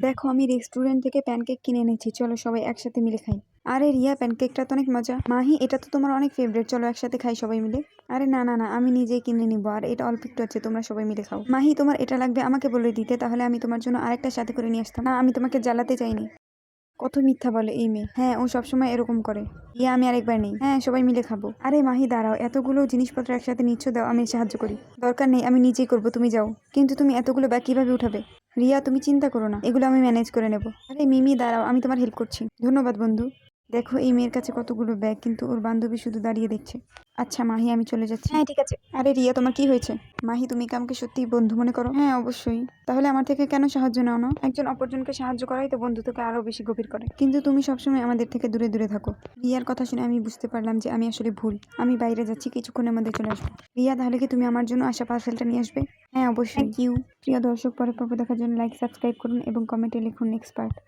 দেখো আমি রেস্টুরেন্ট থেকে প্যানকেক কিনে এনেছি, চলো সবাই একসাথে মিলে খাই। আরে রিয়া, প্যানকেকটা তো অনেক মজা। মাহি, এটা তো তোমার অনেক ফেভারিট, চলো একসাথে খাই সবাই মিলে। আরে না না না, আমি নিজেই কিনে নিবো, আর এটা অল্প একটু আছে, তোমরা সবাই মিলে খাও। মাহি, তোমার এটা লাগবে আমাকে বলে দিতে, তাহলে আমি তোমার জন্য আরেকটা সাথে করে নিয়ে আসতাম। না, আমি তোমাকে জ্বালাতে চাইনি। কত মিথ্যা বলে এই মেয়ে। হ্যাঁ, ও সবসময় এরকম করে। ইয়া, আমি আরেকবার নেই। হ্যাঁ, সবাই মিলে খাবো। আরে মাহি দাঁড়াও, এতগুলো জিনিসপত্র একসাথে নিচ্ছ, দাও আমি সাহায্য করি। দরকার নেই, আমি নিজেই করবো, তুমি যাও। কিন্তু তুমি এতগুলো ব্যাগ কিভাবে উঠাবে? রিয়া, তুমি চিন্তা করো না, এগুলো আমি ম্যানেজ করে নেব। আরে মিমি দাঁড়াও, আমি তোমার হেল্প করছি। ধন্যবাদ বন্ধু। দেখো এই মেয়ের কাছে কতগুলো ব্যাগ, কিন্তু ওর বান্ধবী শুধু দাঁড়িয়ে দেখছে। আচ্ছা মাহি, আমি চলে যাচ্ছি। হ্যাঁ ঠিক আছে। আরে রিয়া, তোমার কি হয়েছে? মাহি, তুমি কি আমাকে সত্যিই বন্ধু মনে করো? হ্যাঁ অবশ্যই। তাহলে আমার থেকে কেন সাহায্য নাও না? একজন অপরজনকে সাহায্য করাই তো বন্ধুত্বকে আরো বেশি গভীর করে। কিন্তু তুমি সবসময় আমাদের থেকে দূরে দূরে থাকো। রিয়ার কথা শুনে আমি বুঝতে পারলাম যে আমি আসলে ভুল। আমি বাইরে যাচ্ছি, কিছুক্ষণের মধ্যে চলে আসবো। রিয়া, তাহলে কি তুমি আমার জন্য আসা পার্সেলটা নিয়ে আসবে? হ্যাঁ অবশ্যই। Thank you. প্রিয় দর্শক, পরের পর্ব দেখার জন্য লাইক সাবস্ক্রাইব করুন এবং কমেন্টে লিখুন নেক্সট পার্ট।